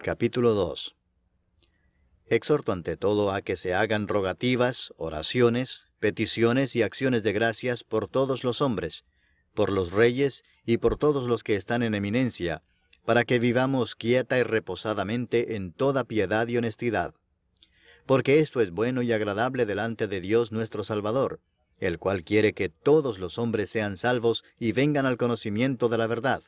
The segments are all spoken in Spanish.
Capítulo 2. Exhorto ante todo a que se hagan rogativas, oraciones, peticiones y acciones de gracias por todos los hombres, por los reyes y por todos los que están en eminencia, para que vivamos quieta y reposadamente en toda piedad y honestidad. Porque esto es bueno y agradable delante de Dios nuestro Salvador, el cual quiere que todos los hombres sean salvos y vengan al conocimiento de la verdad.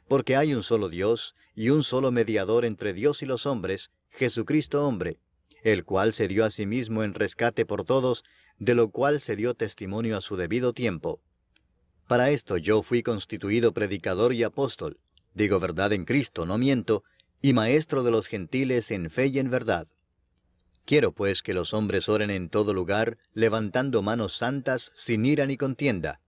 Porque hay un solo Dios y un solo mediador entre Dios y los hombres, Jesucristo hombre, el cual se dio a sí mismo en rescate por todos, de lo cual se dio testimonio a su debido tiempo. Para esto yo fui constituido predicador y apóstol, digo verdad en Cristo, no miento, y maestro de los gentiles en fe y en verdad. Quiero pues que los hombres oren en todo lugar, levantando manos santas, sin ira ni contienda.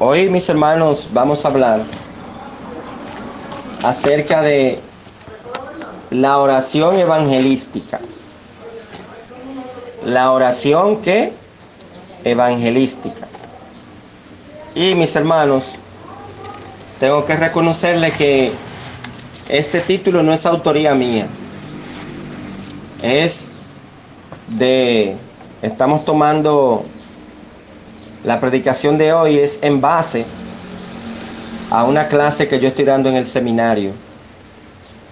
Hoy, mis hermanos, vamos a hablar acerca de la oración evangelística. La oración ¿qué? Evangelística. Y mis hermanos, tengo que reconocerle que este título no es autoría mía. Estamos tomando la predicación de hoy es en base a una clase que yo estoy dando en el seminario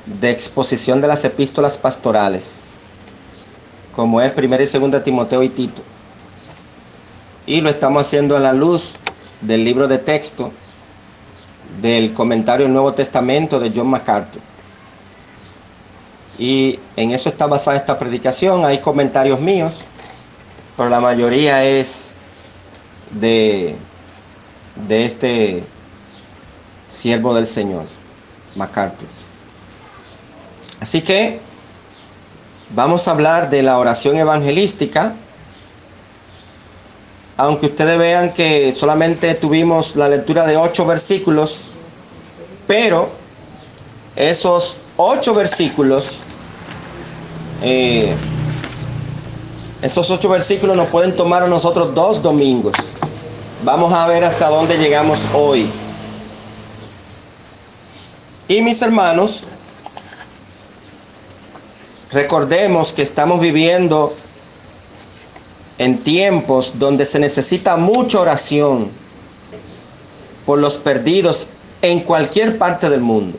de exposición de las epístolas pastorales, como es 1 y 2 Timoteo y Tito. Y lo estamos haciendo a la luz del libro de texto del comentario del Nuevo Testamento de John MacArthur. Y en eso está basada esta predicación. Hay comentarios míos, pero la mayoría es de este siervo del Señor, MacArthur. Así que vamos a hablar de la oración evangelística, aunque ustedes vean que solamente tuvimos la lectura de 8 versículos, pero esos 8 versículos nos pueden tomar a nosotros 2 domingos. Vamos a ver hasta dónde llegamos hoy. Y mis hermanos, recordemos que estamos viviendo en tiempos donde se necesita mucha oración por los perdidos en cualquier parte del mundo.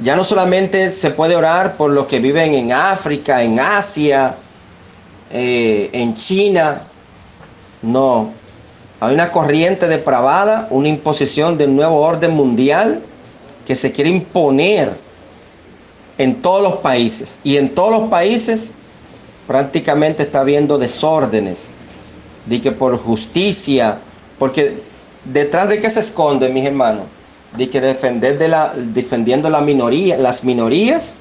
Ya no solamente se puede orar por los que viven en África, en Asia, en China. No, hay una corriente depravada, una imposición del nuevo orden mundial que se quiere imponer en todos los países. Y en todos los países prácticamente está habiendo desórdenes, de que por justicia, porque detrás de qué se esconde, mis hermanos, de que defendiendo la minoría, las minorías,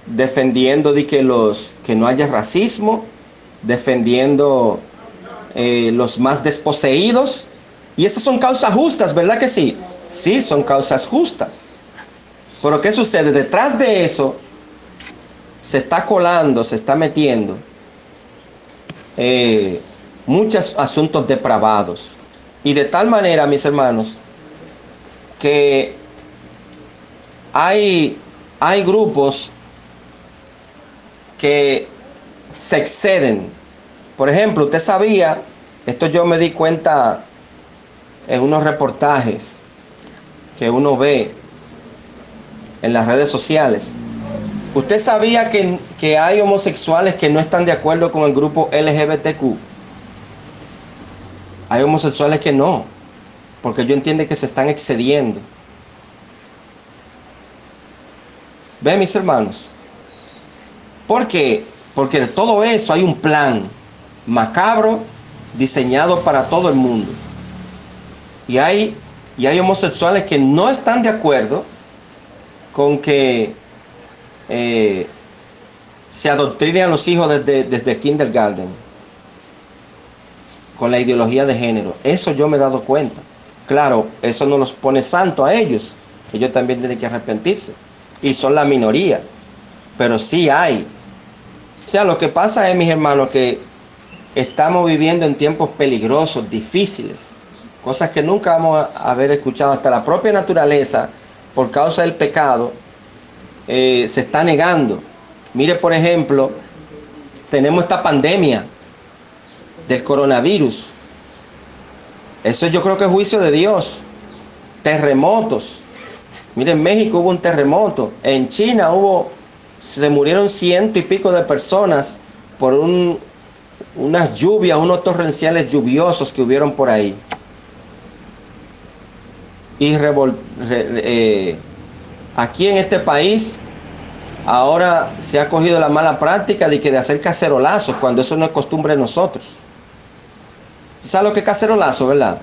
defendiendo de que no haya racismo, defendiendo los más desposeídos, y esas son causas justas, ¿verdad que sí? Sí, son causas justas. Pero ¿qué sucede? Detrás de eso se está colando, se está metiendo muchos asuntos depravados. Y de tal manera, mis hermanos, que hay grupos que se exceden. Por ejemplo, usted sabía, esto yo me di cuenta en unos reportajes que uno ve en las redes sociales. ¿Usted sabía que hay homosexuales que no están de acuerdo con el grupo LGBTQ? Hay homosexuales que no, porque ellos entienden que se están excediendo. ¿Ven, mis hermanos? ¿Por qué? Porque de todo eso hay un plan macabro diseñado para todo el mundo. Y hay homosexuales que no están de acuerdo con que se adoctrinen a los hijos desde kindergarten con la ideología de género. Eso yo me he dado cuenta. Claro, eso no los pone santos a ellos. Ellos también tienen que arrepentirse. Y son la minoría. Pero sí hay. O sea, lo que pasa es, mis hermanos, que estamos viviendo en tiempos peligrosos, difíciles. Cosas que nunca vamos a haber escuchado. Hasta la propia naturaleza, por causa del pecado, se está negando. Mire, por ejemplo, tenemos esta pandemia del coronavirus. Eso yo creo que es juicio de Dios. Terremotos. Mire, en México hubo un terremoto. En China se murieron 100 y pico de personas por unas lluvias, unos torrenciales lluviosos que hubieron por ahí. Y aquí en este país ahora se ha cogido la mala práctica de hacer cacerolazos, cuando eso no es costumbre de nosotros. ¿Sabes lo que es cacerolazo, verdad?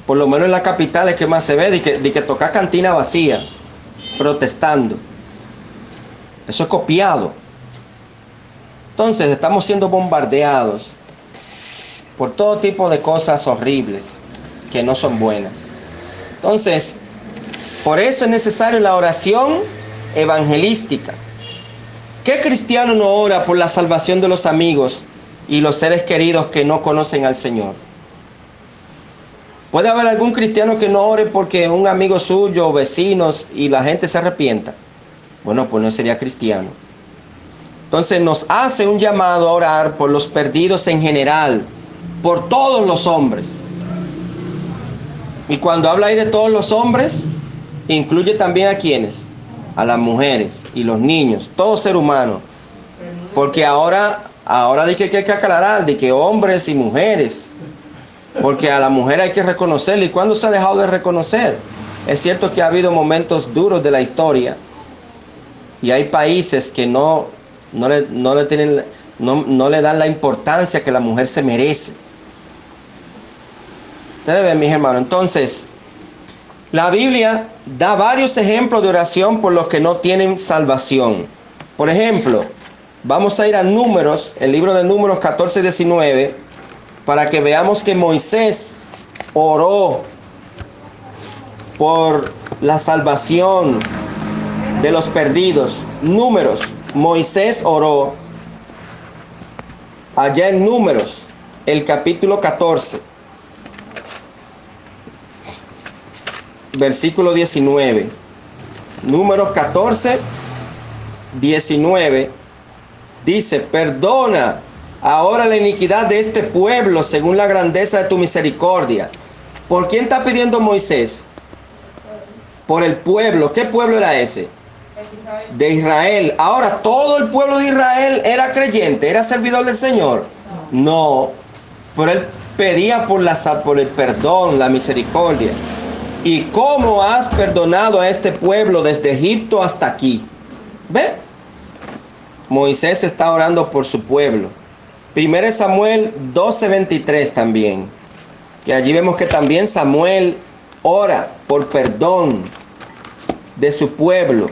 Por lo menos en la capital es que más se ve, de que tocar cantina vacía, protestando. Eso es copiado. Entonces estamos siendo bombardeados por todo tipo de cosas horribles que no son buenas. Entonces, por eso es necesaria la oración evangelística. ¿Qué cristiano no ora por la salvación de los amigos y los seres queridos que no conocen al Señor? ¿Puede haber algún cristiano que no ore porque un amigo suyo, vecinos y la gente se arrepienta? Bueno, pues no sería cristiano. Entonces nos hace un llamado a orar por los perdidos en general, por todos los hombres. Y cuando habla ahí de todos los hombres, incluye también a quienes, a las mujeres y los niños, todo ser humano. Porque ahora de que hay que aclarar, de que hombres y mujeres, porque a la mujer hay que reconocerla. ¿Y cuándo se ha dejado de reconocer? Es cierto que ha habido momentos duros de la historia y hay países que no le dan la importancia que la mujer se merece. Ustedes ven, mis hermanos. Entonces, la Biblia da varios ejemplos de oración por los que no tienen salvación. Por ejemplo, vamos a ir a Números, el libro de Números 14 y 19, para que veamos que Moisés oró por la salvación de los perdidos. Números, Moisés oró allá en Números, el capítulo 14, versículo 19. Números 14, 19 dice: perdona ahora la iniquidad de este pueblo según la grandeza de tu misericordia. ¿Por quién está pidiendo Moisés? Por el pueblo. ¿Qué pueblo era ese? De Israel. Ahora, ¿todo el pueblo de Israel era creyente, era servidor del Señor? No, pero él pedía por el perdón, la misericordia. ¿Y cómo has perdonado a este pueblo desde Egipto hasta aquí? ¿Ve? Moisés está orando por su pueblo. 1 Samuel 12:23 también, que allí vemos que también Samuel ora por perdón de su pueblo,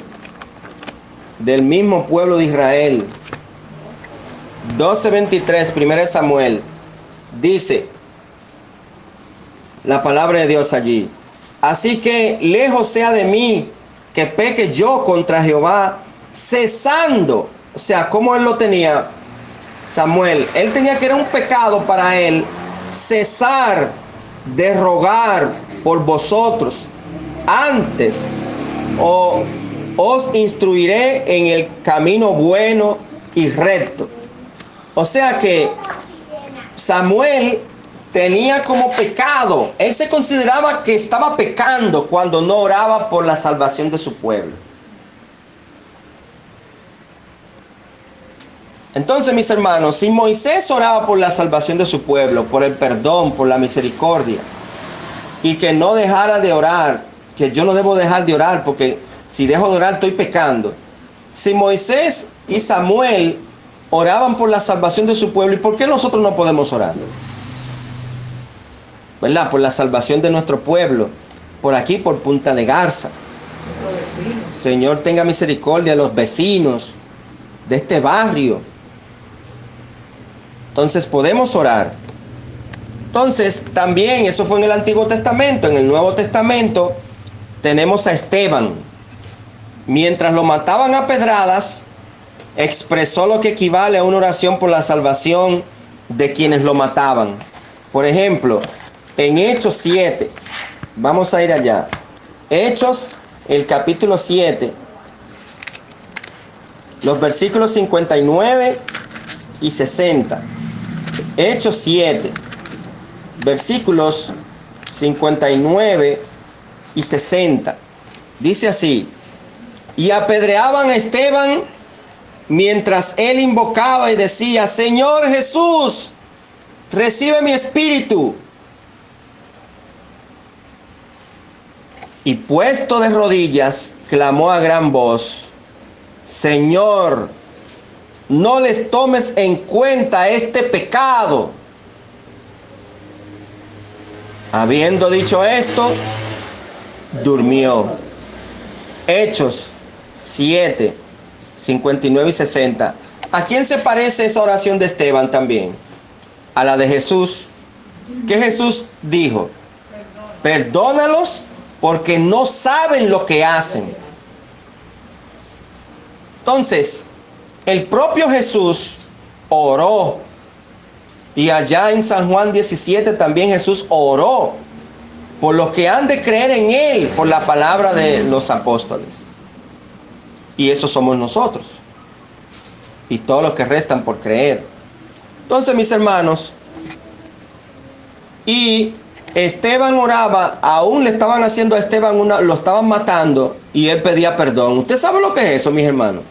del mismo pueblo de Israel. 12:23, 1 Samuel, dice la palabra de Dios allí: así que lejos sea de mí que peque yo contra Jehová, cesando. O sea, ¿cómo él lo tenía Samuel? Él tenía que era un pecado para él cesar de rogar por vosotros. Antes os instruiré en el camino bueno y recto. O sea que Samuel tenía como pecado, él se consideraba que estaba pecando cuando no oraba por la salvación de su pueblo. Entonces, mis hermanos, si Moisés oraba por la salvación de su pueblo, por el perdón, por la misericordia, y que no dejara de orar, que yo no debo dejar de orar, porque si dejo de orar estoy pecando. Si Moisés y Samuel oraban por la salvación de su pueblo, ¿y por qué nosotros no podemos orar? ¿Verdad? Por la salvación de nuestro pueblo, por aquí, por Punta de Garza. Señor, tenga misericordia de los vecinos de este barrio. Entonces podemos orar. Entonces también, eso fue en el Antiguo Testamento. En el Nuevo Testamento tenemos a Esteban. Mientras lo mataban a pedradas, expresó lo que equivale a una oración por la salvación de quienes lo mataban. Por ejemplo, en Hechos 7, vamos a ir allá. Hechos, el capítulo 7, los versículos 59 y 60. Hechos 7, versículos 59 y 60. Dice así: y apedreaban a Esteban mientras él invocaba y decía: Señor Jesús, recibe mi espíritu. Y puesto de rodillas, clamó a gran voz: Señor, no les tomes en cuenta este pecado. Habiendo dicho esto, durmió. Hechos 7, 59 y 60. ¿A quién se parece esa oración de Esteban también? A la de Jesús. ¿Qué Jesús dijo? Perdónalos porque no saben lo que hacen. Entonces, el propio Jesús oró. Y allá en San Juan 17 también Jesús oró por los que han de creer en Él, por la palabra de los apóstoles. Y eso somos nosotros. Y todos los que restan por creer. Entonces, mis hermanos, y Esteban oraba, aún le estaban haciendo a Esteban lo estaban matando y él pedía perdón. ¿Usted sabe lo que es eso, mis hermanos?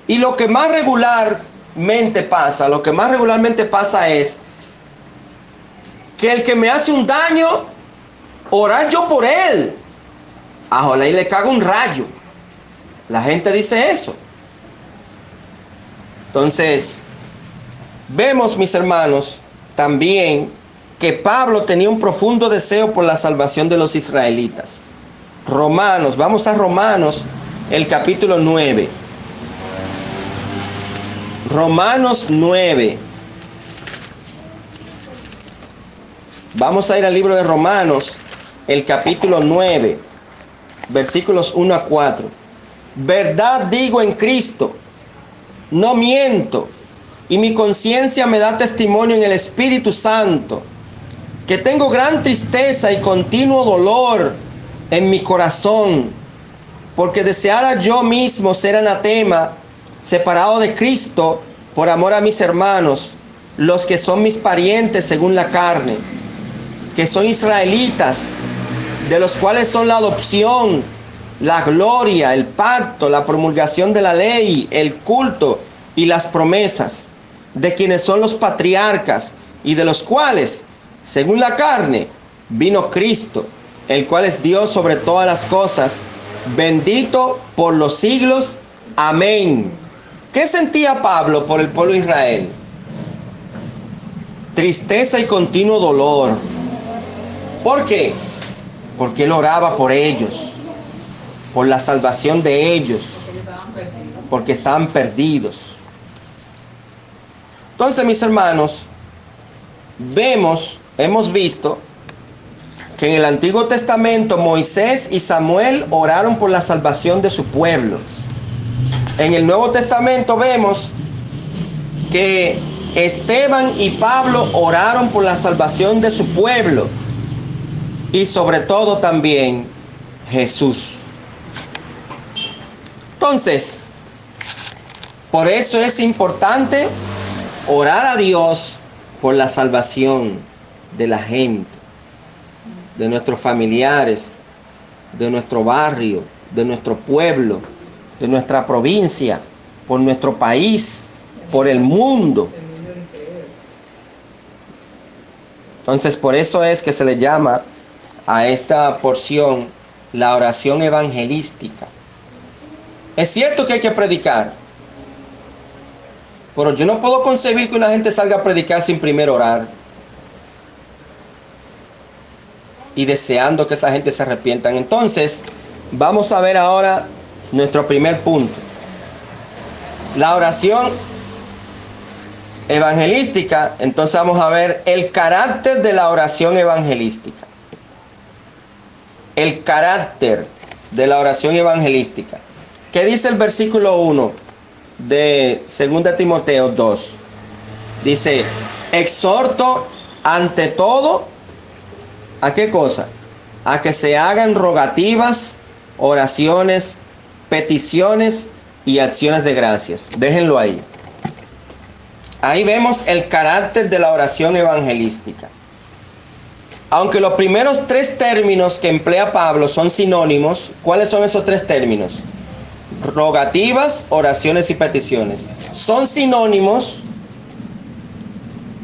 Y lo que más regularmente pasa es que el que me hace un daño, orar yo por él. Ojalá y le caga un rayo. La gente dice eso. Entonces, vemos, mis hermanos, también que Pablo tenía un profundo deseo por la salvación de los israelitas. Romanos, vamos a Romanos, el capítulo 9. Romanos 9. Vamos a ir al libro de Romanos, el capítulo 9, versículos 1 a 4. Verdad digo en Cristo, no miento, y mi conciencia me da testimonio en el Espíritu Santo, que tengo gran tristeza y continuo dolor en mi corazón, porque deseara yo mismo ser anatema, separado de Cristo, por amor a mis hermanos, los que son mis parientes según la carne, que son israelitas, de los cuales son la adopción, la gloria, el pacto, la promulgación de la ley, el culto y las promesas, de quienes son los patriarcas, y de los cuales, según la carne, vino Cristo, el cual es Dios sobre todas las cosas, bendito por los siglos. Amén. ¿Qué sentía Pablo por el pueblo de Israel? Tristeza y continuo dolor. ¿Por qué? Porque él oraba por ellos, por la salvación de ellos, porque estaban perdidos. Entonces, mis hermanos, hemos visto que en el Antiguo Testamento Moisés y Samuel oraron por la salvación de su pueblo. En el Nuevo Testamento vemos que Esteban y Pablo oraron por la salvación de su pueblo. Y sobre todo también Jesús. Entonces, por eso es importante orar a Dios por la salvación de la gente, de nuestros familiares, de nuestro barrio, de nuestro pueblo, de nuestra provincia, por nuestro país, por el mundo. Entonces, por eso es que se le llama a esta porción la oración evangelística. Es cierto que hay que predicar, pero yo no puedo concebir que una gente salga a predicar sin primero orar y deseando que esa gente se arrepientan. Entonces, vamos a ver ahora nuestro primer punto. La oración evangelística. Entonces vamos a ver el carácter de la oración evangelística. El carácter de la oración evangelística. ¿Qué dice el versículo 1 de 2 Timoteo 2? Dice, exhorto ante todo, ¿a qué cosa? A que se hagan rogativas, oraciones, peticiones y acciones de gracias. Déjenlo ahí. Ahí vemos el carácter de la oración evangelística. Aunque los primeros tres términos que emplea Pablo son sinónimos, ¿cuáles son esos tres términos? Rogativas, oraciones y peticiones. Son sinónimos.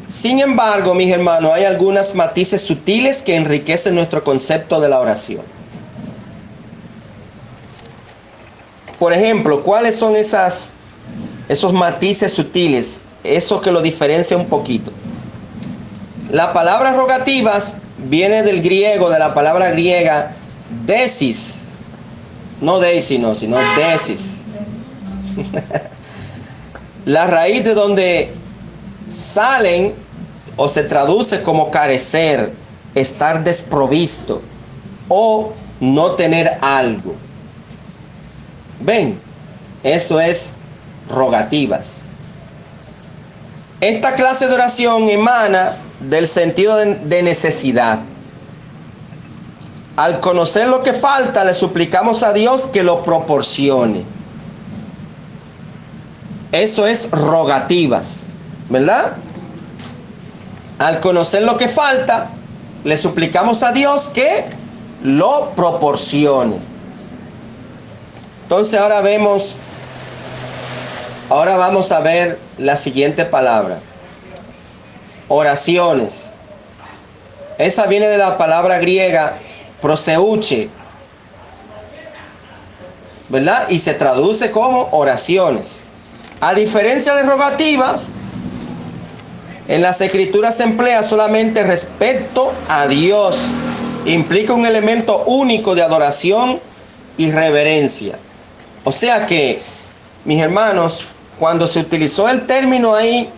Sin embargo, mis hermanos, hay algunos matices sutiles que enriquecen nuestro concepto de la oración. Por ejemplo, ¿cuáles son esos matices sutiles? Eso que lo diferencia un poquito. La palabra rogativas viene del griego, de la palabra griega desis. No deisi, no, sino desis. La raíz de donde salen o se traduce como carecer, estar desprovisto o no tener algo. ¿Ven? Eso es rogativas. Esta clase de oración emana del sentido de necesidad. Al conocer lo que falta, le suplicamos a Dios que lo proporcione. Eso es rogativas, ¿verdad? Al conocer lo que falta, le suplicamos a Dios que lo proporcione. Entonces ahora vamos a ver la siguiente palabra. Oraciones. Esa viene de la palabra griega proseuche, ¿verdad? Y se traduce como oraciones. A diferencia de rogativas, en las escrituras se emplea solamente respecto a Dios. Implica un elemento único de adoración y reverencia. O sea que, mis hermanos, cuando se utilizó el término ahí,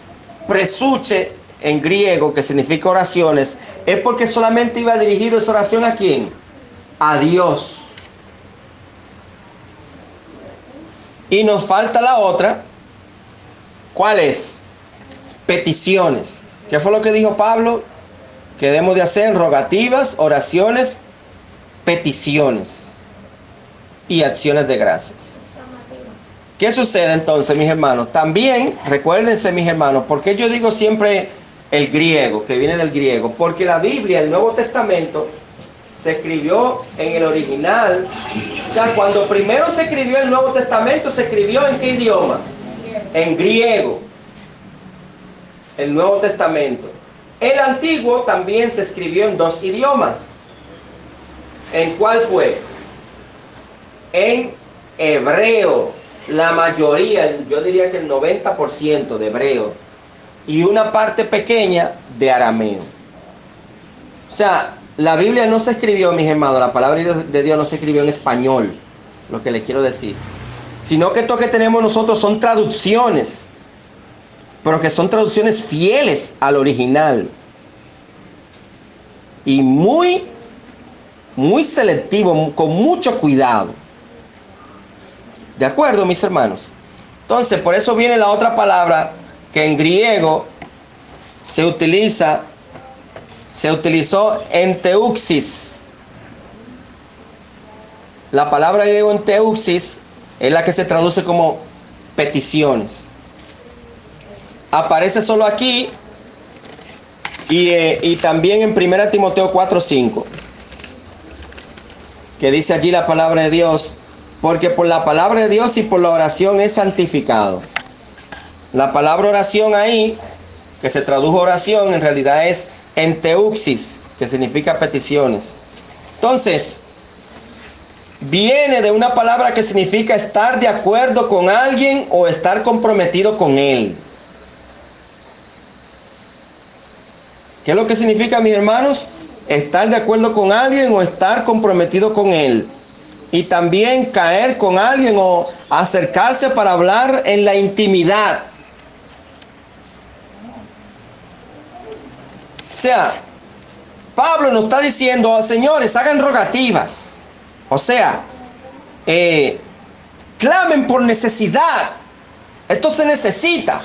presuche, en griego, que significa oraciones, es porque solamente iba dirigido esa oración ¿a quién? A Dios. Y nos falta la otra. ¿Cuál es? Peticiones. ¿Qué fue lo que dijo Pablo? Que debemos de hacer rogativas, oraciones, peticiones y acciones de gracias. ¿Qué sucede entonces, mis hermanos? También, recuérdense, mis hermanos, ¿por qué yo digo siempre el griego, que viene del griego? Porque la Biblia, el Nuevo Testamento, se escribió en el original. O sea, cuando primero se escribió el Nuevo Testamento, ¿se escribió en qué idioma? En griego. El Nuevo Testamento. El Antiguo también se escribió en dos idiomas. ¿En cuál fue? En hebreo. la mayoría, yo diría que el 90% de hebreo y una parte pequeña de arameo. O sea, la Biblia no se escribió, mis hermanos, la palabra de Dios no se escribió en español, lo que le quiero decir, sino que esto que tenemos nosotros son traducciones, pero que son traducciones fieles al original y muy selectivo, con mucho cuidado. ¿De acuerdo, mis hermanos? Entonces, por eso viene la otra palabra que en griego se utilizó enteuxis. La palabra griego enteuxis es la que se traduce como peticiones. Aparece solo aquí y también en 1 Timoteo 4:5, que dice allí la palabra de Dios: porque por la palabra de Dios y por la oración es santificado. La palabra oración ahí, que se tradujo oración, en realidad es enteuxis, que significa peticiones. Entonces, viene de una palabra que significa estar de acuerdo con alguien o estar comprometido con él. ¿Qué es lo que significa, mis hermanos? Estar de acuerdo con alguien o estar comprometido con él. Y también caer con alguien o acercarse para hablar en la intimidad. O sea, Pablo nos está diciendo: señores, hagan rogativas. O sea, clamen por necesidad. Esto se necesita.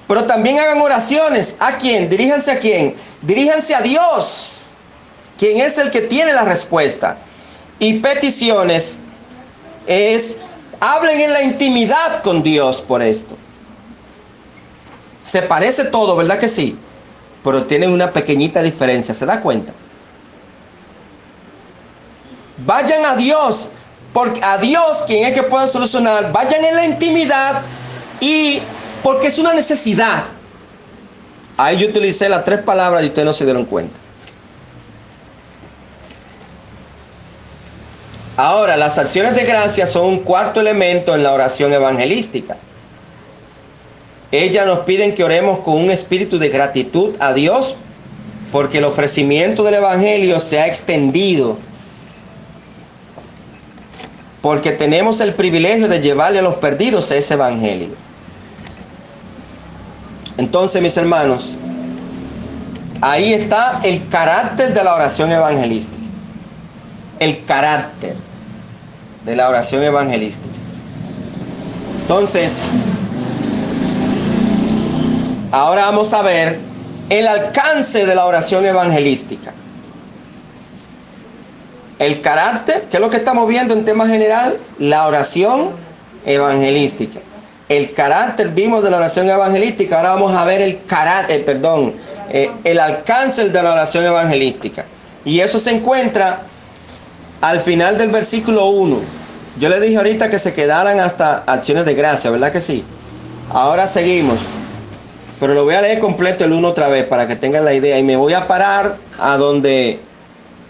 Pero también hagan oraciones. ¿A quién? Diríjanse a quién. Diríjanse a Dios, quien es el que tiene la respuesta. Y peticiones hablen en la intimidad con Dios por esto. Se parece todo, ¿verdad que sí? Pero tienen una pequeñita diferencia, ¿se da cuenta? Vayan a Dios, porque a Dios, quien es que puede solucionar. Vayan en la intimidad y porque es una necesidad. Ahí yo utilicé las 3 palabras y ustedes no se dieron cuenta. Ahora, las acciones de gracia son un cuarto elemento en la oración evangelística. Ellas nos piden que oremos con un espíritu de gratitud a Dios, porque el ofrecimiento del evangelio se ha extendido, porque tenemos el privilegio de llevarle a los perdidos ese evangelio. Entonces, mis hermanos, ahí está el carácter de la oración evangelística. El carácter de la oración evangelística. Entonces, ahora vamos a ver el alcance de la oración evangelística. El carácter, que es lo que estamos viendo en tema general, la oración evangelística. El carácter vimos de la oración evangelística. Ahora vamos a ver el alcance de la oración evangelística. Y eso se encuentra al final del versículo 1. Yo le dije ahorita que se quedaran hasta acciones de gracia, ¿verdad que sí? Ahora seguimos. Pero lo voy a leer completo el 1 otra vez para que tengan la idea. Y me voy a parar a donde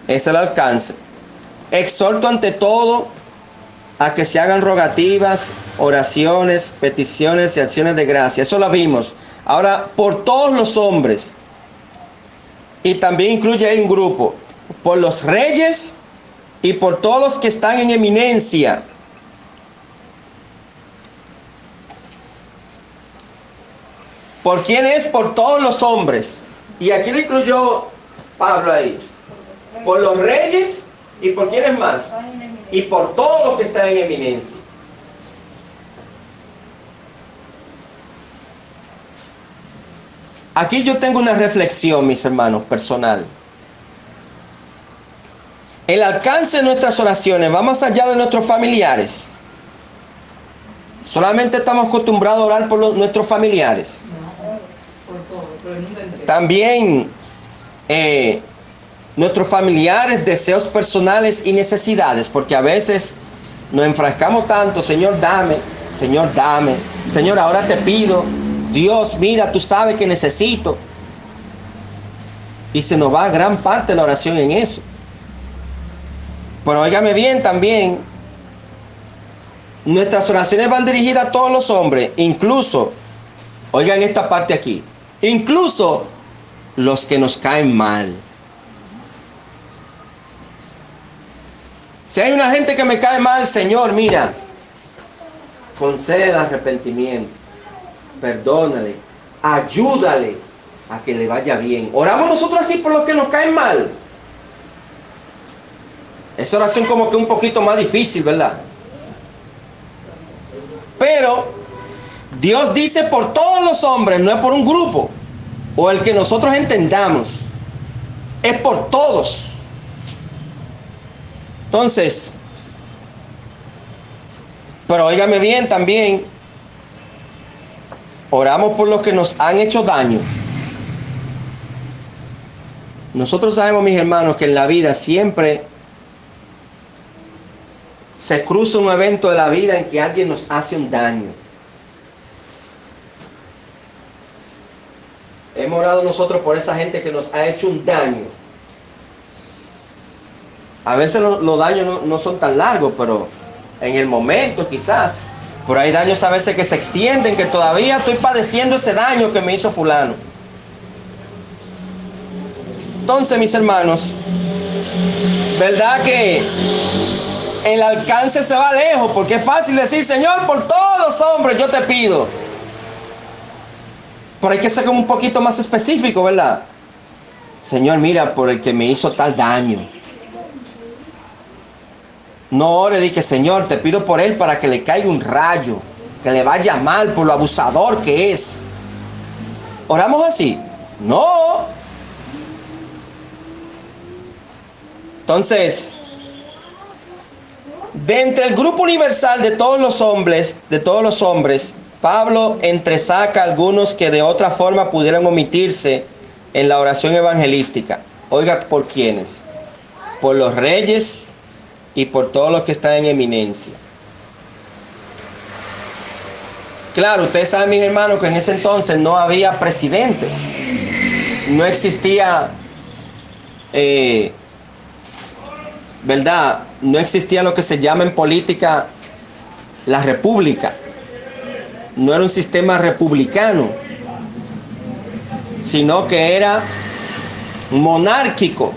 es el alcance. Exhorto ante todo a que se hagan rogativas, oraciones, peticiones y acciones de gracia. Eso lo vimos. Ahora, por todos los hombres. Y también incluye ahí un grupo. Por los reyes y por todos los que están en eminencia. ¿Por quién es? Por todos los hombres. Y aquí lo incluyó Pablo ahí. Por los reyes y por quiénes más. Y por todos los que están en eminencia. Aquí yo tengo una reflexión, mis hermanos, personal. El alcance de nuestras oraciones va más allá de nuestros familiares. Solamente estamos acostumbrados a orar por nuestros familiares. También nuestros familiares, deseos personales y necesidades, porque a veces nos enfrascamos tanto: Señor, dame, Señor, dame, Señor, ahora te pido, Dios, mira, tú sabes que necesito. Y se nos va gran parte de la oración en eso. Pero óigame bien también, Nuestras oraciones van dirigidas a todos los hombres, incluso, oigan esta parte aquí, incluso los que nos caen mal. Si hay una gente que me cae mal, Señor, mira, concede arrepentimiento, perdónale, ayúdale a que le vaya bien. Oramos nosotros así por los que nos caen mal. Esa oración como que un poquito más difícil, ¿verdad? Pero Dios dice por todos los hombres, no es por un grupo o el que nosotros entendamos, es por todos. Entonces, pero óigame bien también, oramos por los que nos han hecho daño. Nosotros sabemos, mis hermanos, que en la vida siempre se cruza un evento de la vida en que alguien nos hace un daño. Hemos orado nosotros por esa gente que nos ha hecho un daño. A veces los daños no son tan largos, pero en el momento quizás. Pero hay daños a veces que se extienden, que todavía estoy padeciendo ese daño que me hizo fulano. Entonces, mis hermanos, ¿verdad que el alcance se va lejos? Porque es fácil decir, Señor, por todos los hombres yo te pido. Pero hay que ser como un poquito más específico, ¿verdad? Señor, mira, por el que me hizo tal daño. No ore, di que Señor, te pido por él para que le caiga un rayo, que le vaya mal por lo abusador que es. ¿Oramos así? No. Entonces, de entre el grupo universal de todos los hombres, Pablo entresaca algunos que de otra forma pudieran omitirse en la oración evangelística. Oiga, ¿por quiénes? Por los reyes y por todos los que están en eminencia. Claro, ustedes saben, mis hermanos, que en ese entonces no había presidentes. No existía, ¿verdad? No existía lo que se llama en política la república. No era un sistema republicano, sino que era monárquico.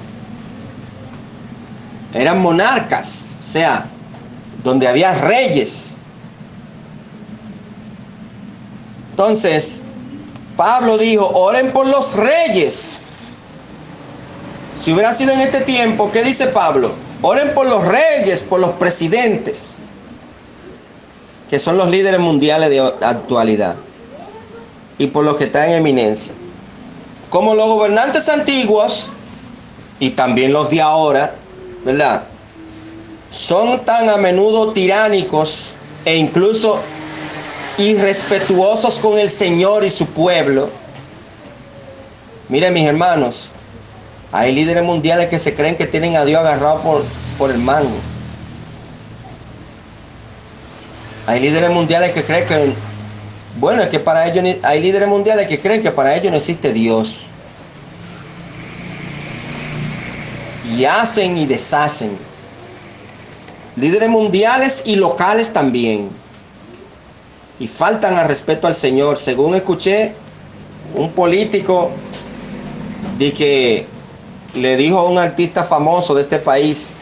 Eran monarcas, o sea, donde había reyes. Entonces, Pablo dijo, oren por los reyes. Si hubiera sido en este tiempo, ¿qué dice Pablo? Oren por los reyes, por los presidentes, que son los líderes mundiales de actualidad, y por los que están en eminencia. Como los gobernantes antiguos, y también los de ahora, ¿verdad? Son tan a menudo tiránicos e incluso irrespetuosos con el Señor y su pueblo. Miren, mis hermanos, hay líderes mundiales que se creen que tienen a Dios agarrado por el mango. Hay líderes mundiales que creen que, bueno, es que para ellos, hay líderes mundiales que creen que para ellos no existe Dios. Y hacen y deshacen. Líderes mundiales y locales también. Y faltan al respeto al Señor. Según escuché, un político de que le dijo a un artista famoso de este país,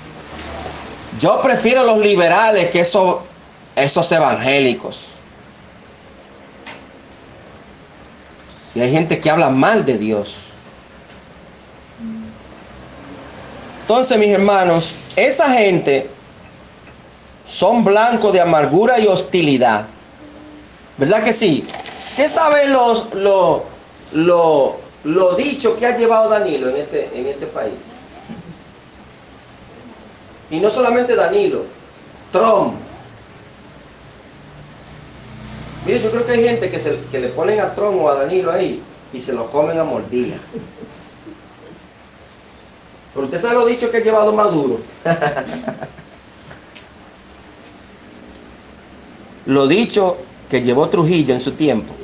yo prefiero los liberales que esos evangélicos. Y hay gente que habla mal de Dios. Entonces, mis hermanos, esa gente son blancos de amargura y hostilidad. ¿Verdad que sí? ¿Usted sabe lo dicho que ha llevado Danilo en este país? Y no solamente Danilo, Trump. Mire, yo creo que hay gente que le ponen a Trump o a Danilo ahí y se lo comen a mordida. Pero usted sabe lo dicho que ha llevado Maduro. Lo dicho que llevó Trujillo en su tiempo.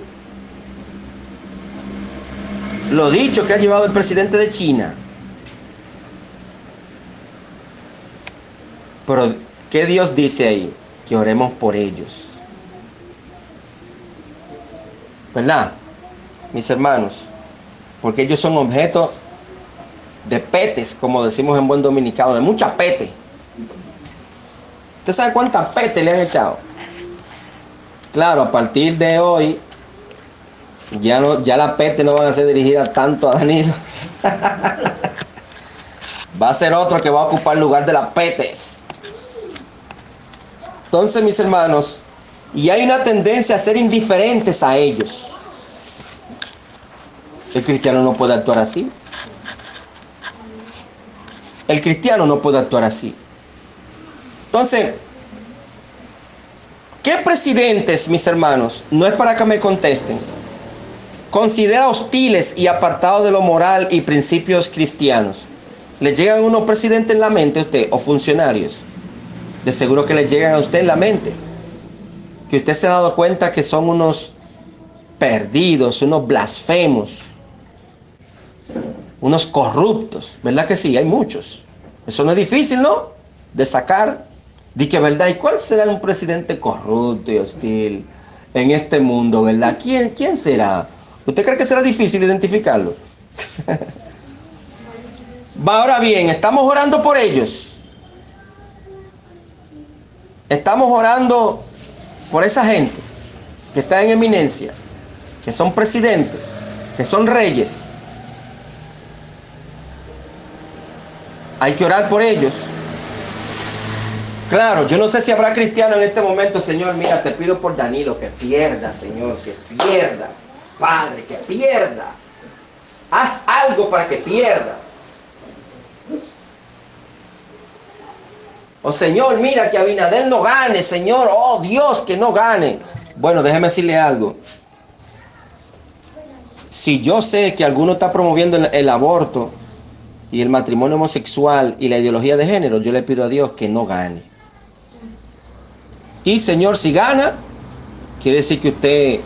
Lo dicho que ha llevado el presidente de China. Pero, ¿qué Dios dice ahí? que oremos por ellos. ¿Verdad, mis hermanos? Porque ellos son objeto de petes, como decimos en buen dominicano, de mucha pete. ¿Usted sabe cuántas pete le han echado? Claro, a partir de hoy, ya las pete no van a ser dirigidas tanto a Danilo. Va a ser otro que va a ocupar el lugar de las petes. Entonces, mis hermanos, y hay una tendencia a ser indiferentes a ellos. El cristiano no puede actuar así. El cristiano no puede actuar así. Entonces, ¿qué presidentes, mis hermanos? No es para que me contesten. Considera hostiles y apartados de lo moral y principios cristianos. ¿Le llegan unos presidentes en la mente a usted o funcionarios? De seguro que le llegan a usted en la mente. Que usted se ha dado cuenta que son unos perdidos, unos blasfemos, unos corruptos. ¿Verdad que sí? Hay muchos. Eso no es difícil, ¿no? De sacar. Di que verdad. ¿Y cuál será un presidente corrupto y hostil en este mundo, verdad? ¿Quién será? ¿Usted cree que será difícil identificarlo? Ahora bien, estamos orando por ellos. Estamos orando por esa gente que está en eminencia, que son presidentes, que son reyes. Hay que orar por ellos. Claro, yo no sé si habrá cristiano en este momento. Señor, mira, te pido por Danilo, que pierda, Señor, que pierda. Padre, que pierda. Haz algo para que pierda. Oh, Señor, mira, que Abinader no gane, Señor. Oh, Dios, que no gane. Bueno, déjeme decirle algo. Si yo sé que alguno está promoviendo el aborto y el matrimonio homosexual y la ideología de género, yo le pido a Dios que no gane. Y Señor, si gana, quiere decir que usted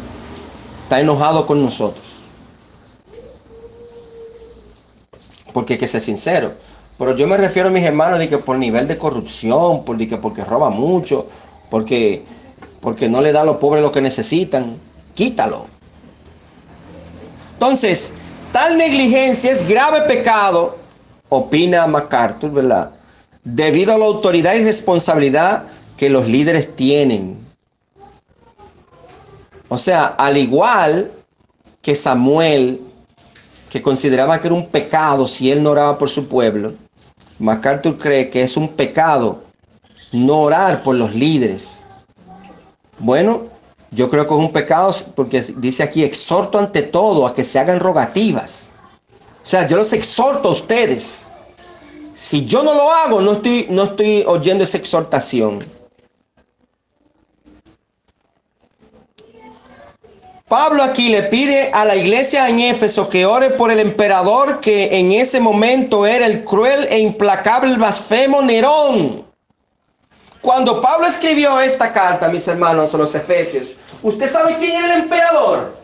está enojado con nosotros. Porque hay que ser sincero. Pero yo me refiero a mis hermanos de que por nivel de corrupción, porque roba mucho, porque no le da a los pobres lo que necesitan, quítalo. Entonces, tal negligencia es grave pecado, opina MacArthur, ¿verdad? Debido a la autoridad y responsabilidad que los líderes tienen. O sea, al igual que Samuel, que consideraba que era un pecado si él no oraba por su pueblo, MacArthur cree que es un pecado no orar por los líderes. Bueno, yo creo que es un pecado porque dice aquí, exhorto ante todo a que se hagan rogativas. O sea, yo los exhorto a ustedes. Si yo no lo hago, no estoy oyendo esa exhortación. Pablo aquí le pide a la iglesia en Éfeso que ore por el emperador, que en ese momento era el cruel e implacable blasfemo Nerón. Cuando Pablo escribió esta carta, mis hermanos, a los Efesios, ¿usted sabe quién era el emperador?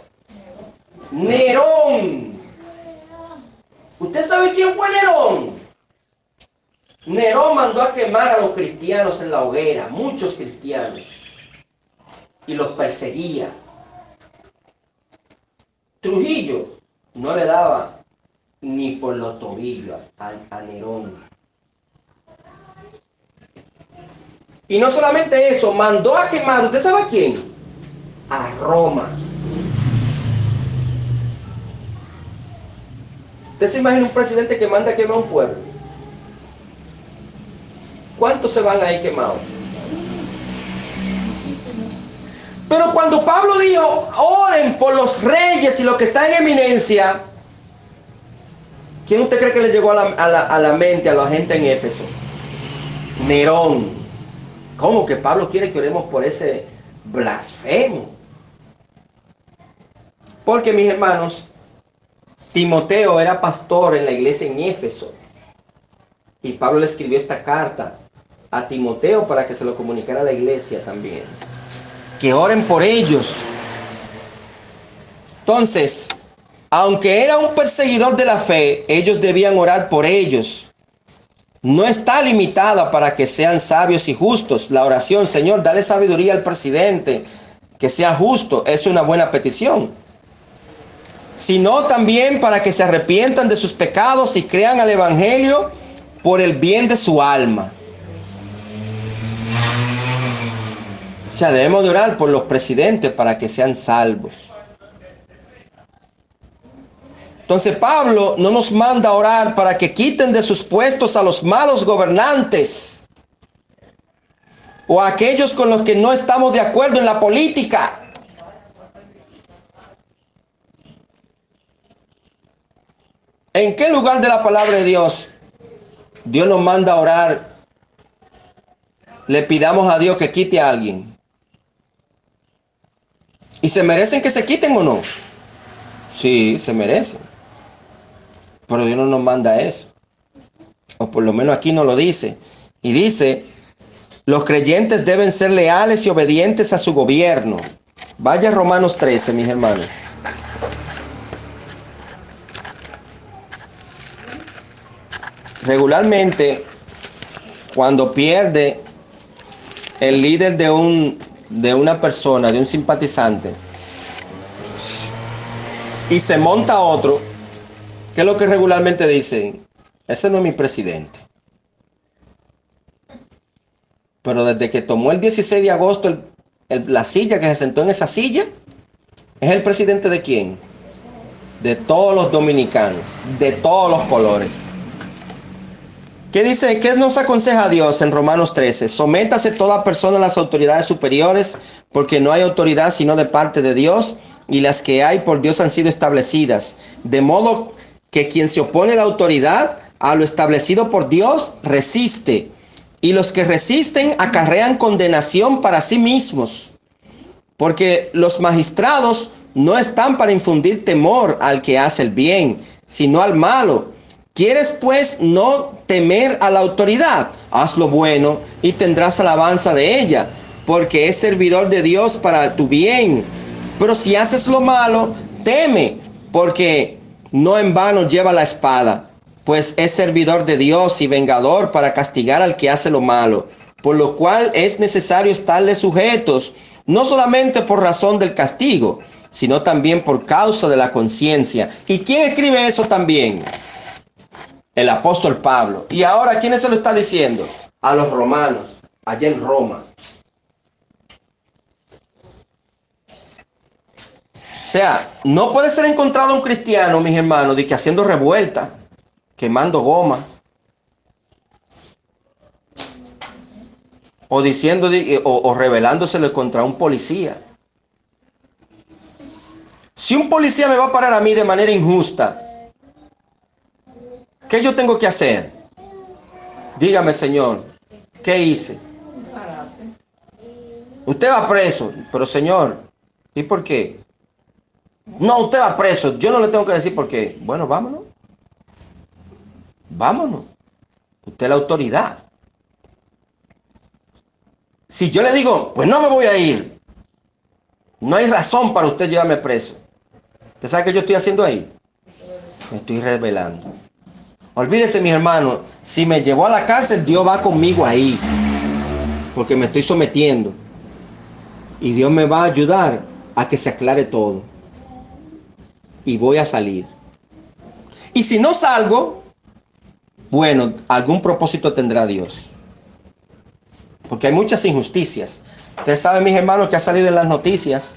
Nerón. ¿Usted sabe quién fue Nerón? Nerón mandó a quemar a los cristianos en la hoguera, muchos cristianos, y los perseguía. Trujillo no le daba ni por los tobillos a Nerón. Y no solamente eso, mandó a quemar, ¿usted sabe a quién? A Roma. ¿Usted se imagina un presidente que manda a quemar a un pueblo? ¿Cuántos se van ahí quemados? Pero cuando Pablo dijo, oren por los reyes y los que están en eminencia, ¿quién usted cree que le llegó a la mente a la gente en Éfeso? Nerón. ¿Cómo que Pablo quiere que oremos por ese blasfemo? Porque, mis hermanos, Timoteo era pastor en la iglesia en Éfeso. Y Pablo le escribió esta carta a Timoteo para que se lo comunicara a la iglesia también. Que oren por ellos. Entonces, aunque era un perseguidor de la fe, ellos debían orar por ellos. no está limitada para que sean sabios y justos. La oración, Señor, dale sabiduría al presidente, que sea justo, es una buena petición. Sino también para que se arrepientan de sus pecados y crean al Evangelio por el bien de su alma. O sea, debemos de orar por los presidentes para que sean salvos. Entonces Pablo no nos manda a orar para que quiten de sus puestos a los malos gobernantes o a aquellos con los que no estamos de acuerdo en la política. ¿En qué lugar de la palabra de Dios nos manda a orar? Le pidamos a Dios que quite a alguien. ¿Y se merecen que se quiten o no? Sí, se merecen. Pero Dios no nos manda eso. O por lo menos aquí no lo dice. Y dice, los creyentes deben ser leales y obedientes a su gobierno. Vaya a Romanos 13, mis hermanos. Regularmente, cuando pierde el líder de una persona, de un simpatizante, y se monta otro, ¿qué es lo que regularmente dicen? Ese no es mi presidente. Pero desde que tomó el 16 de agosto la silla, que se sentó en esa silla, ¿es el presidente de quién? De todos los dominicanos, de todos los colores. ¿Qué dice? ¿Qué nos aconseja Dios en Romanos 13? Sométase toda persona a las autoridades superiores, porque no hay autoridad sino de parte de Dios, y las que hay por Dios han sido establecidas. De modo que quien se opone a la autoridad, a lo establecido por Dios, resiste. Y los que resisten acarrean condenación para sí mismos. Porque los magistrados no están para infundir temor al que hace el bien, sino al malo. ¿Quieres pues no temer a la autoridad? Haz lo bueno y tendrás alabanza de ella, porque es servidor de Dios para tu bien. Pero si haces lo malo, teme, porque no en vano lleva la espada, pues es servidor de Dios y vengador para castigar al que hace lo malo. Por lo cual es necesario estarle sujetos, no solamente por razón del castigo, sino también por causa de la conciencia. ¿Y quién escribe eso también? El apóstol Pablo. ¿Y ahora quién se lo está diciendo? A los romanos, allá en Roma. O sea, no puede ser encontrado un cristiano, mis hermanos, de que haciendo revuelta, quemando goma, o diciendo o rebelándosele contra un policía. Si un policía me va a parar a mí de manera injusta, ¿qué yo tengo que hacer? Dígame, Señor, ¿qué hice? Usted va preso, pero Señor, ¿y por qué? No, usted va preso, yo no le tengo que decir por qué. Bueno, vámonos. Vámonos. Usted es la autoridad. Si yo le digo, pues no me voy a ir, no hay razón para usted llevarme preso. ¿Usted sabe qué yo estoy haciendo ahí? Me estoy rebelando. Olvídese, mis hermanos, si me llevó a la cárcel, Dios va conmigo ahí, porque me estoy sometiendo. Y Dios me va a ayudar a que se aclare todo. Y voy a salir. Y si no salgo, bueno, algún propósito tendrá Dios. Porque hay muchas injusticias. Ustedes saben, mis hermanos, que ha salido en las noticias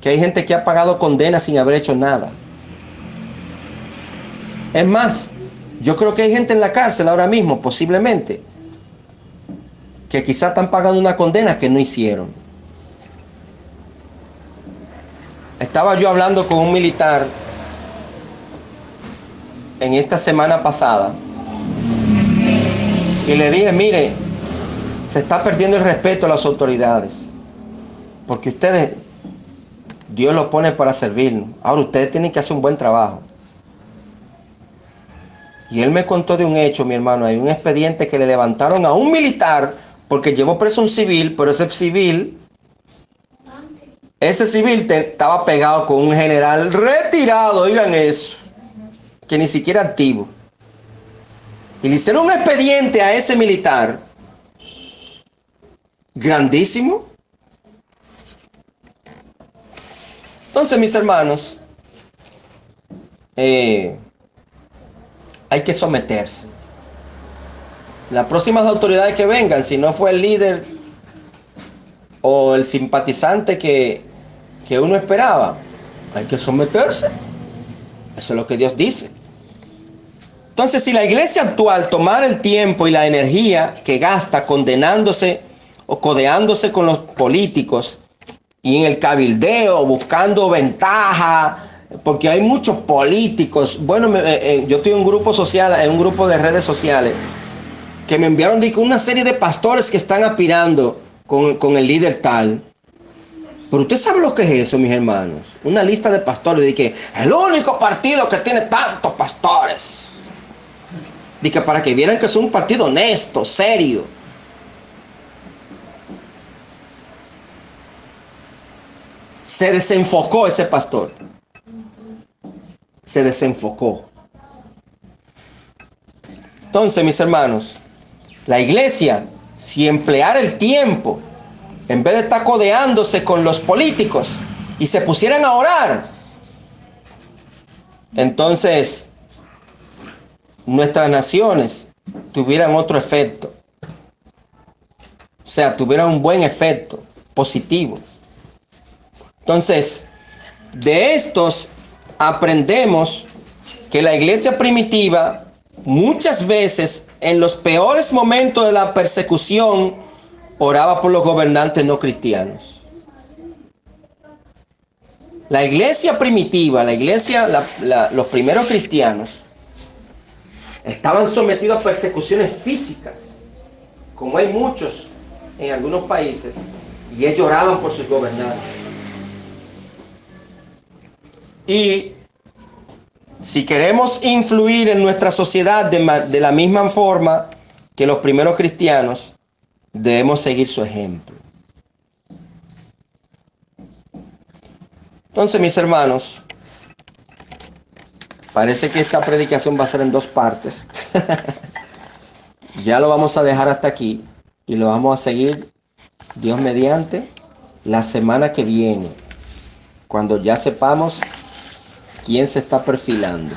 que hay gente que ha pagado condena sin haber hecho nada. Es más, yo creo que hay gente en la cárcel ahora mismo, posiblemente, que quizás están pagando una condena que no hicieron. Estaba yo hablando con un militar en esta semana pasada y le dije, mire, se está perdiendo el respeto a las autoridades, porque ustedes, Dios los pone para servirnos. Ahora ustedes tienen que hacer un buen trabajo. Y él me contó de un hecho, mi hermano. Hay un expediente que le levantaron a un militar porque llevó preso a un civil, pero ese civil estaba pegado con un general retirado, oigan eso, que ni siquiera activo. Y le hicieron un expediente a ese militar grandísimo. Entonces, mis hermanos, hay que someterse. Las próximas autoridades que vengan, si no fue el líder o el simpatizante que uno esperaba, hay que someterse. Eso es lo que Dios dice. Entonces, si la iglesia actual tomara el tiempo y la energía que gasta condenándose o codeándose con los políticos y en el cabildeo, buscando ventaja, porque hay muchos políticos. Bueno, yo estoy en un grupo social, en un grupo de redes sociales, que me enviaron una serie de pastores que están aspirando con el líder tal. Pero usted sabe lo que es eso, mis hermanos. Una lista de pastores, de que el único partido que tiene tantos pastores. De que para que vieran que es un partido honesto, serio. Se desenfocó ese pastor. Se desenfocó. Entonces, mis hermanos, la iglesia, si empleara el tiempo, en vez de estar codeándose con los políticos y se pusieran a orar, entonces nuestras naciones tuvieran otro efecto. O sea, tuvieran un buen efecto positivo. Entonces, de estos aprendemos que la iglesia primitiva muchas veces en los peores momentos de la persecución oraba por los gobernantes no cristianos. La iglesia primitiva, los primeros cristianos estaban sometidos a persecuciones físicas, como hay muchos en algunos países, y ellos oraban por sus gobernantes. Y si queremos influir en nuestra sociedad de la misma forma que los primeros cristianos, debemos seguir su ejemplo. Entonces, mis hermanos, parece que esta predicación va a ser en 2 partes. Ya lo vamos a dejar hasta aquí y lo vamos a seguir, Dios mediante, la semana que viene, cuando ya sepamos quién se está perfilando.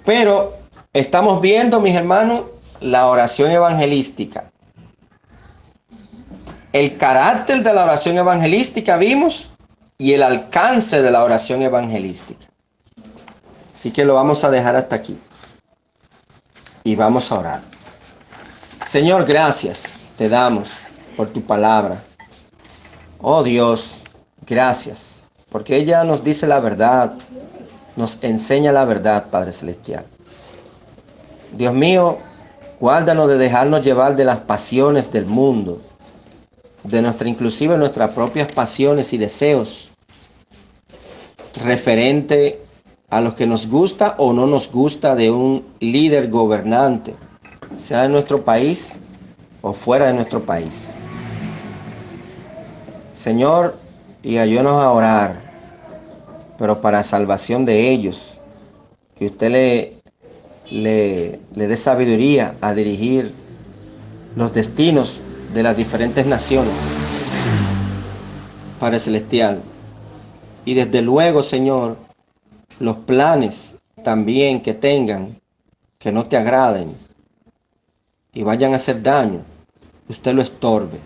Pero estamos viendo, mis hermanos, la oración evangelística. El carácter de la oración evangelística vimos y el alcance de la oración evangelística. Así que lo vamos a dejar hasta aquí. Y vamos a orar. Señor, gracias te damos por tu palabra. Oh Dios, gracias. Porque ella nos dice la verdad, nos enseña la verdad, Padre Celestial. Dios mío, guárdanos de dejarnos llevar de las pasiones del mundo, inclusive nuestras propias pasiones y deseos, referente a lo que nos gusta o no nos gusta de un líder gobernante, sea en nuestro país o fuera de nuestro país. Señor, y ayúdanos a orar, pero para salvación de ellos, que usted le dé sabiduría a dirigir los destinos de las diferentes naciones, Padre Celestial. Y desde luego, Señor, los planes también que tengan, que no te agraden y vayan a hacer daño, usted lo estorbe.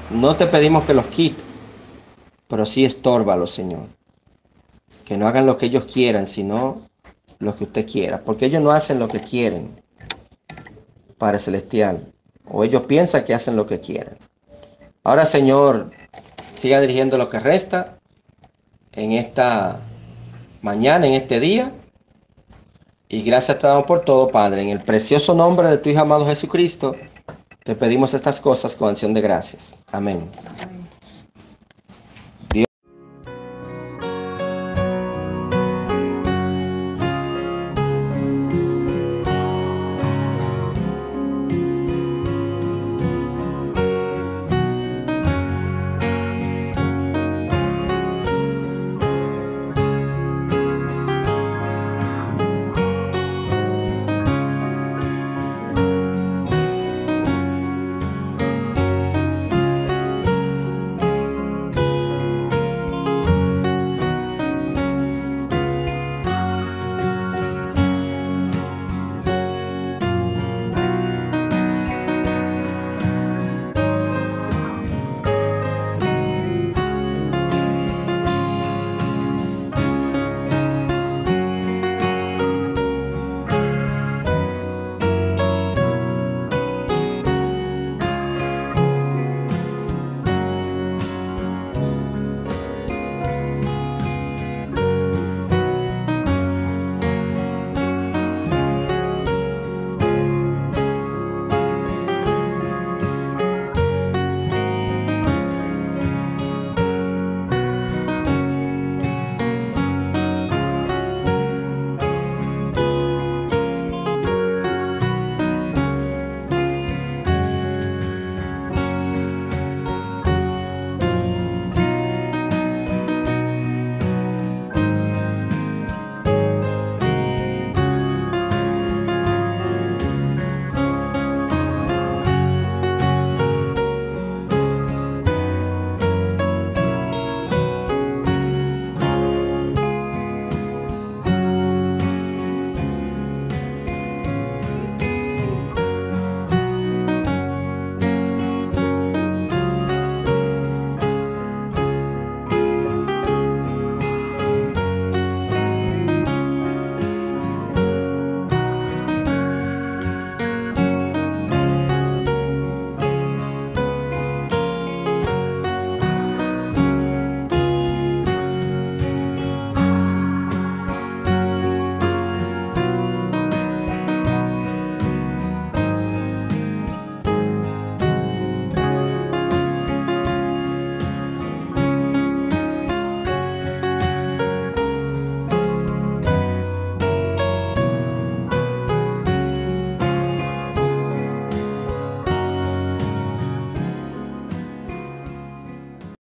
No te pedimos que los quite, pero sí estórbalos, Señor. Que no hagan lo que ellos quieran, sino lo que usted quiera. Porque ellos no hacen lo que quieren, Padre Celestial. O ellos piensan que hacen lo que quieren. Ahora, Señor, siga dirigiendo lo que resta en esta mañana, en este día. Y gracias te damos por todo, Padre. En el precioso nombre de tu Hijo amado Jesucristo, te pedimos estas cosas con acción de gracias. Amén.